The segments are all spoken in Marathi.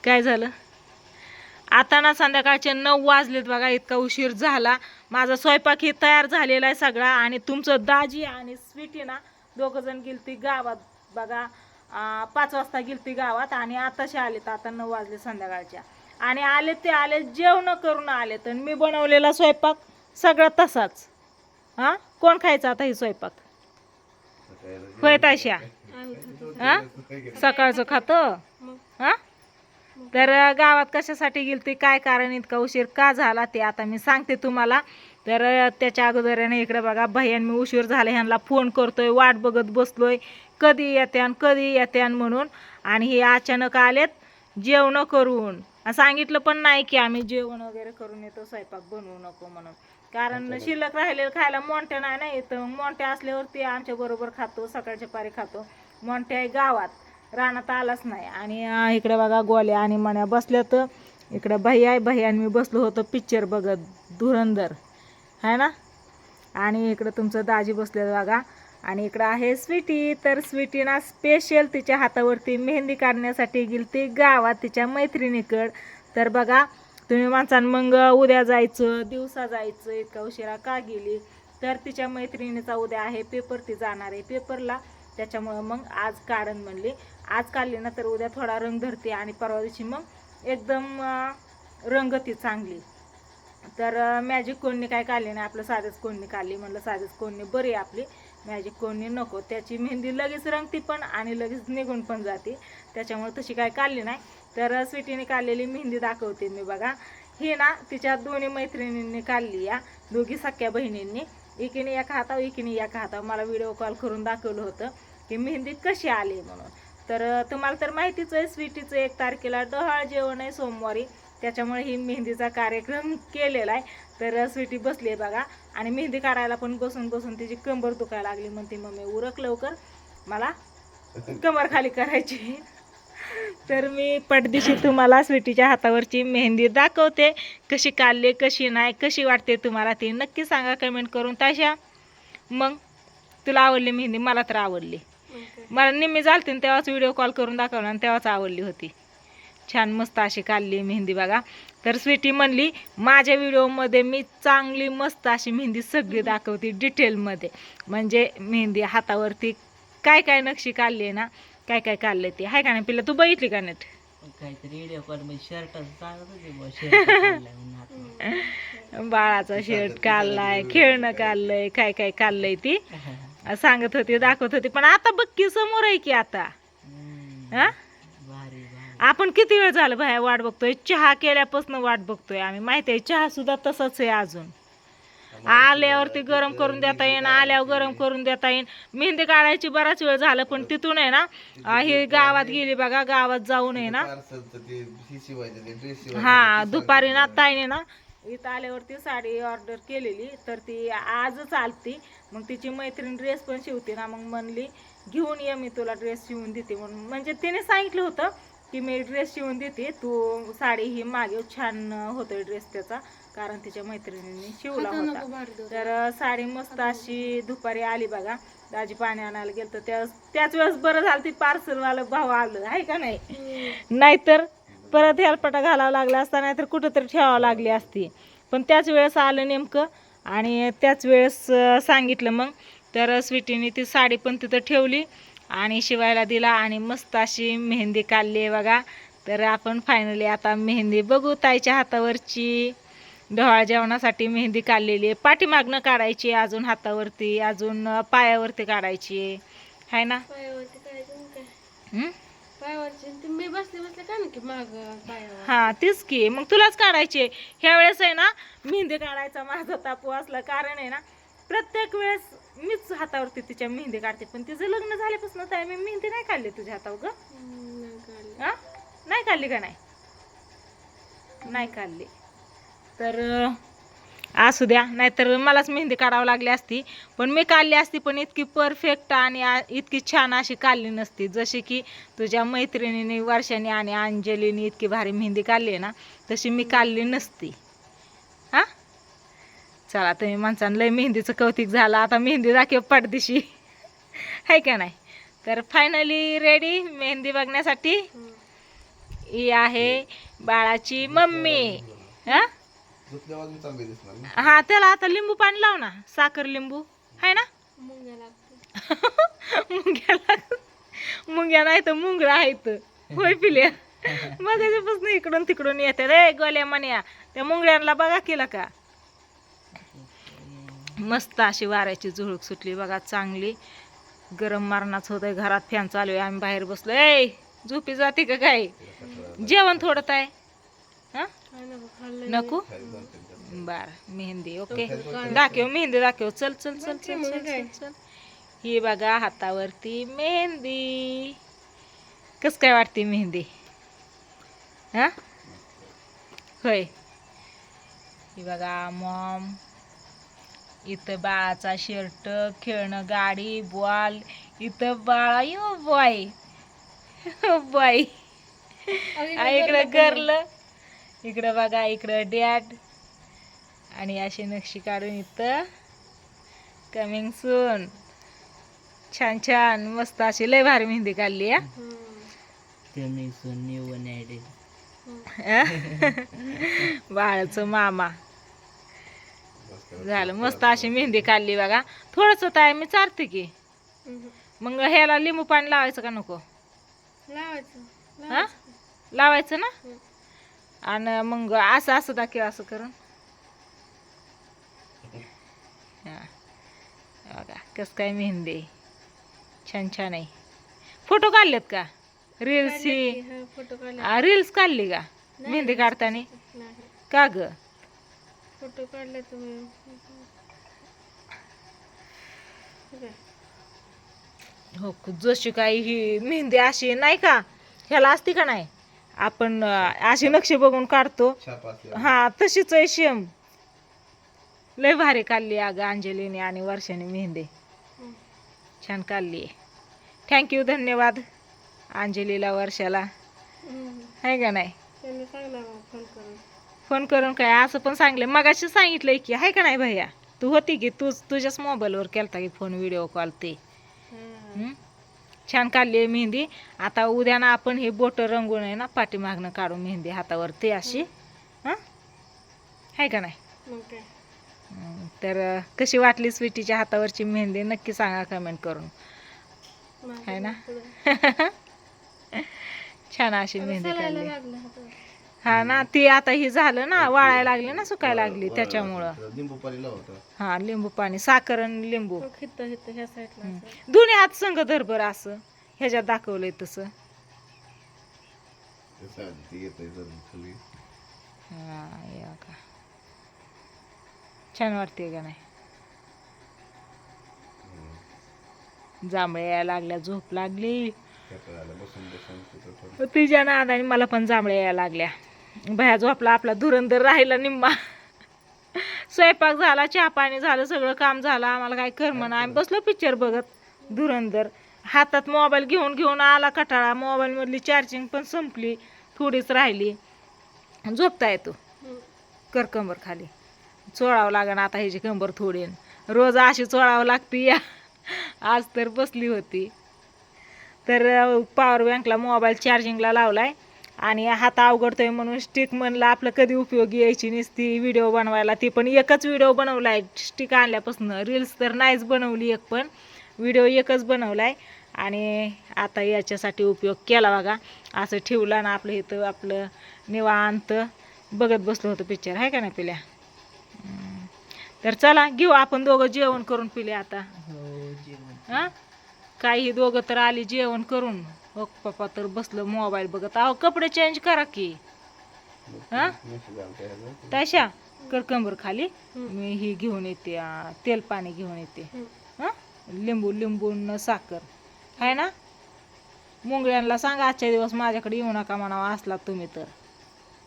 काय झालं आता ना संध्याकाळचे 9 वाजलेत बघा. इतका उशीर झाला. माझा स्वयंपाक ही तयार झालेला आहे सगळा. आणि तुमचं दाजी आणि स्वीटी ना दोघं जण गेलती गावात बघा. 5 वाजता गेलती गावात आणि आताशी आलेत. आता 9 वाजले संध्याकाळच्या. आणि आले ते आले जेवण करून आले. तर मी बनवलेला स्वयंपाक सगळा तसाच. हां कोण खायचं आता ही स्वयंपाक होय ताशा? हां सकाळचं खातं हां. तर गावात कशासाठी गेलती काय कारण इतका उशीर का झाला ते आता मी सांगते तुम्हाला. तर त्याच्या अगोदरने इकडे बघा भैयान मी उशीर झाला ह्यांना फोन करतोय वाट बघत बसलोय कधी येत्यान म्हणून. आणि हे अचानक आलेत जेवण करून. सांगितलं पण नाही की आम्ही जेवण वगैरे करून येतो स्वयंपाक बनवू नको म्हणून. कारण शिल्लक राहिलेलं खायला मोठ्या नाही ना येतं. मोठ्या असल्यावरती आमच्या बरोबर खातो सकाळच्या पारी खातो. मोठ्या आहे गावात रानात आलाच नाही. आणि इकडे बघा गोल्या आणि मण्या बसल्या. तर इकडं भैया आहे भैया आणि मी बसलो होतो पिक्चर बघत धुरंधर है ना. आणि इकडं तुमचं दाजी बसलेलं बघा. आणि इकडं आहे स्वीटी. तर स्वीटी ना स्पेशल तिच्या हातावरती मेहंदी काढण्यासाठी गेलती गावात तिच्या मैत्रिणीकडं. तर बघा तुम्ही माणसां मग उद्या जायचं दिवसा जायचं इतका उशिरा का गेली. तर तिच्या मैत्रिणीचा उद्या आहे पेपर. ती जाणार आहे पेपरला. त्याच्यामुळं मग आज काढन म्हणली. आज काढली ना तर उद्या थोडा रंग धरते आणि परवा दिवशी मग एकदम रंगती चांगली. तर मॅजिक कोणनी काय काढली नाही आपलं साधेच कोणनी काढली. म्हणलं साधेच कोणनी बरी आपली मॅजिक कोणनी नको. त्याची मेहंदी लगेच रंगती पण आणि लगेच निघून पण जाते. त्याच्यामुळे तशी काय काढली नाही. तर स्वीटीने काढलेली मेहंदी दाखवते मी बघा. ही ना तिच्या दोन्ही मैत्रिणींनी काढली या दोघी सख्या बहिणींनी. एकीने एका हातावर एकीने एका हातावर मला व्हिडिओ कॉल करून दाखवलं होतं की मेहंदी कशी आली म्हणून. तर तुम्हाला तर माहितीच आहे स्वीटीचं 1 तारखेला डहाळ जेवण आहे सोमवारी. त्याच्यामुळे ही मेहंदीचा कार्यक्रम केलेला आहे. तर स्वीटी बसली आहे बघा. आणि मेहंदी काढायला पण बसून बसून तिची कंबर दुखायला लागली. म्हणते मम्मी उरक लवकर मला कमर खाली करायची. तर मी पटदिशी तुम्हाला स्वीटीच्या हातावरची मेहंदी दाखवते कशी काढली कशी नाही कशी वाटते तुम्हाला ती नक्की सांगा कमेंट करून. ताशा मग तुला आवडली मेहंदी? मला तर आवडली. मला निम्मी झालती तेव्हाच व्हिडिओ कॉल करून दाखवला आणि तेव्हाच आवडली होती. छान मस्त अशी काढली मेहंदी बघा. तर स्वीटी म्हणली माझ्या व्हिडिओमध्ये मी चांगली मस्त अशी मेहंदी सगळी दाखवते डिटेलमध्ये. म्हणजे मेहंदी हातावरती काय काय नक्षी काढली आहे ना काय काय काढलं ते आहे का नाही. पिल्ला तू बघितली का नेट? काहीतरी व्हिडिओ कॉल मध्ये बाळाचा शर्ट काढलाय खेळणं काढलंय काय काय काढलंय ती सांगत होती दाखवत होती. पण आता बघ की समोर आहे की आता. हा आपण किती वेळ झालं बाहेर वाट बघतोय. चहा केल्यापासून वाट बघतोय आम्ही माहिती आहे. चहा सुद्धा तसंच आहे अजून. आल्यावरती गरम करून देता येईन आल्यावर गरम करून देता येईन. मेहंदी काढायची बराच वेळ झालं पण तिथून आहे ना हे गावात गेली बघा. गावात जाऊन आहे ना हा दुपारी ना ताईने ना इथं आल्यावरती साडी ऑर्डर केलेली. तर ती आजच आलती. मग तिची मैत्रीण ड्रेस पण शिवते ना. मग म्हणली घेऊन ये मी तुला ड्रेस शिवून देते म्हणून. म्हणजे तिने सांगितलं होतं की मी ड्रेस शिवून देते तू साडी ही मागे छान होतोय ड्रेस त्याचा. कारण तिच्या मैत्रिणींनी शिवला होता. तर साडी मस्त अशी दुपारी आली बघा. दाजी पाणी आणायला गेलं तर त्याच वेळेस बरं झालं ती पार्सलवालं भाऊ आलं आहे का नाही. नाहीतर परत हेलपटा घालावं लागला असता नाहीतर कुठंतरी ठेवावं लागली असती. पण त्याच वेळेस आलं नेमकं आणि त्याच वेळेस सांगितलं मग. तर स्वीटीने ती साडी पण तिथं ठेवली आणि शिवायला दिला आणि मस्त अशी मेहंदी काढली आहे बघा. तर आपण फायनली आता मेहंदी बघू ताईच्या हातावरची. डोहाळ जेवणासाठी मेहंदी काढलेली आहे. पाठीमागनं काढायची अजून हातावरती अजून पायावरती काढायची आहे ना. हा तीच की मग तुलाच काढायची. ह्या वेळेस आहे ना मेहंदी काढायचा माझा तापू असला. कारण आहे ना प्रत्येक वेळेस मीच हातावरती तिच्या मेहंदी काढते. पण तिचं लग्न झाल्यापासून तर मी मेहंदी नाही काढली तुझ्या हातावर ग. नाही काढली का? नाही काढली. तर असू द्या. नाहीतर मलाच मेहंदी काढावं लागली असती. पण मी काढली असती पण इतकी परफेक्ट आणि इतकी छान अशी काढली नसती जशी की तुझ्या मैत्रिणीने वर्षाने आणि अंजलीने इतकी भारी मेहंदी काढली आहे ना तशी मी काढली नसती. हां चला तुम्ही माणसानं लय मेहंदीचं कौतिक झालं. आता मेहंदी दाखव पडदिशी आहे का नाही. तर फायनली रेडी मेहंदी बघण्यासाठी. ही आहे बाळाची मम्मी. हा धुतल्यावर मी चांगली दिसणार ना. हा त्याला आता लिंबू पाणी लाव ना, साखर लिंबू आहे ना. मुंग्या नाही तर मुंगळा आहेत होय पिल्या. मग त्याच्यापासून इकडून तिकडून येते रे गोल्या म्हण्या. त्या मुंगळ्यांना बघा केला का, मस्त अशी वाऱ्याची झुळूक सुटली बघा चांगली. गरम मारणाच होतंय, घरात फॅन चालू आहे, आम्ही बाहेर बसलो. ए झोपी जाते का काय, जेवण थोडं आहे हा नको. बर मेहंदी ओके दाखव, मेहंदी दाखव. चल चल चल चल चल चल चल. ही बघा हातावरती मेहंदी, कस काय वाटते मेहंदी हा होय. ही बघा मॉम, इथं बाळाचा शर्ट, खेळणं गाडी, बॉल. इथं बाळा यो बॉय बॉय. इकडं गर्ल, इकडं बघा इकडं डॅड. आणि अशी नक्षी काढून इथं कमिंग सून. छान छान मस्त अशी लय भारी मेहंदी काढली हा. बाळाचं मामा झालं, मस्त अशी मेहंदी काढली बघा. थोडस ताय मी चारते की. मग ह्याला लिंबू पाणी लावायचं का नको, हा लावायचं ना. आणि मग असं असं दाखव असं करून. हा बघा कस काय मेहंदी छान छान आहे. फोटो काढलेत का, रील्स ही रील्स काढली का मेहंदी काढताना का ग. फोटो काढले तुम्ही हो जशी काही ही मेहंदी अशी नाही का, ह्याला असती का नाही आपण अशी नक्षी बघून काढतो, हा तशीच आहे सेम. लय भारी काढली अगं अंजलीने आणि वर्षाने मेहंदी, छान काढली. थँक्यू धन्यवाद अंजलीला वर्षाला आहे का नाही. त्यांनी सांगला फोन करून. फोन करून काय असं पण सांगले, मगाशी सांगितलंय की आहे का नाही भैया. तू होती की तुझ्याच मोबाईलवर केलता की फोन व्हिडिओ कॉल ते. छान काढली आहे मेहंदी. आता उद्या ना आपण हे बोट रंगून आहे ना पाठीमागनं काढू मेहंदी हातावर ते अशी हां आहे का नाही. मग काय तर कशी वाटली स्वीटीच्या हातावरची मेहंदी नक्की सांगा कमेंट करून आहे ना. छान अशी मेहंदी काढली लागलं हातावर. हा ना. ती आता ही झालं ना वाळायला लागली ना सुकायला लागली त्याच्यामुळं. लिंबू पाणी लावता. हा लिंबू पाणी साखर आणि लिंबू मग हिथं हिथं ह्या साईडला असं. दोन्ही हात संग धरभर असं ह्याच्यात दाखवलंय तसं. ती येते खाली. हा या का छान वाटते का नाही. जांभळे यायला लागल्या, झोप लागली बसून बसून तिच्या नादाने मला पण जांभळे यायला लागल्या. भया झोपला आपला धुरंदर राहिला निम्मा. स्वयंपाक झाला, चहा पाणी झालं, सगळं काम झालं. आम्हाला काय करमना, आम्ही बसलो पिक्चर बघत धुरंदर. हातात मोबाईल घेऊन घेऊन आला कटाळा. मोबाईलमधली चार्जिंग पण संपली, थोडीच राहिली. झोपता येतो कर कंबर खाली चोळावं लागेल आता ह्याची कंबर थोडी. रोज अशी चोळावं लागते या. आज तर बसली होती तर पॉवर बँकला मोबाईल चार्जिंगला लावलाय आणि हात अवघडतोय म्हणून स्टिक म्हणलं आपलं कधी उपयोगी यायची नसती व्हिडिओ बनवायला. ती पण एकच व्हिडिओ बनवलाय स्टिक आणल्यापासून. रील्स तर नाहीच बनवली एक पण, व्हिडिओ एकच बनवलाय. आणि आता याच्यासाठी उपयोग केला बघा. असं ठेवला ना आपलं इथं आपलं निवांत बघत बसलो होतं पिक्चर आहे का नाही पिल्या. तर चला घेऊ आपण दोघं जेवण करून पिले आता. हां काही दोघं तर आली जेवण करून. हो पप्पा तर बसलं मोबाईल बघत. अहो कपडे चेंज करा की. हां तशा कर कंबर खाली. मी ही घेऊन येते तेल पाणी घेऊन येते. हां लिंबू लिंबून साखर आहे ना. मुंगळ्यांना सांगा आजच्या दिवस माझ्याकडे येऊ नका म्हणावं असला तुम्ही तर.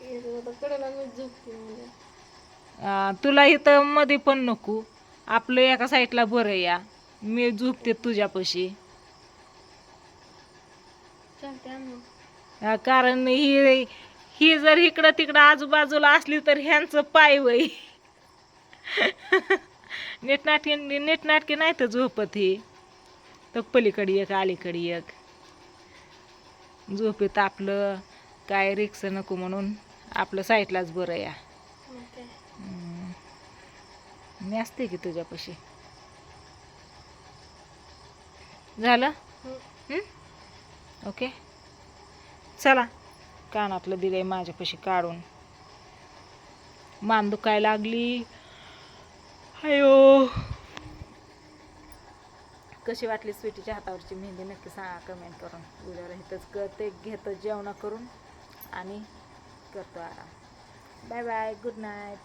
कडेला मी झोपते म्हणजे. तुला इथं मध्ये पण नको, आपलं एका साईडला बरं या. मी झोपते तुझ्यापाशी. चालते आम्ही. कारण ही ही जर इकडं तिकडं आजूबाजूला असली तर ह्यांचं पाय वय. नीटनाटकी नाही तर झोपत ही. तर पलीकडे एक अलीकडे एक झोपेत आपलं काय रिक्स नको म्हणून आपलं साईडलाच बरं या. ओके. मी असते की तुझ्यापाशी. झालं. ओके चला, कानातलं दिलंय माझ्यापाशी काढून. मान दुखायला लागली. अयो, कशी वाटली स्वीटीच्या हातावरची मेहंदी नक्की सांगा कमेंट करून. उद्या इथंच करते, घेतं जेवण करून आणि करतो आराम. Bye bye, good night.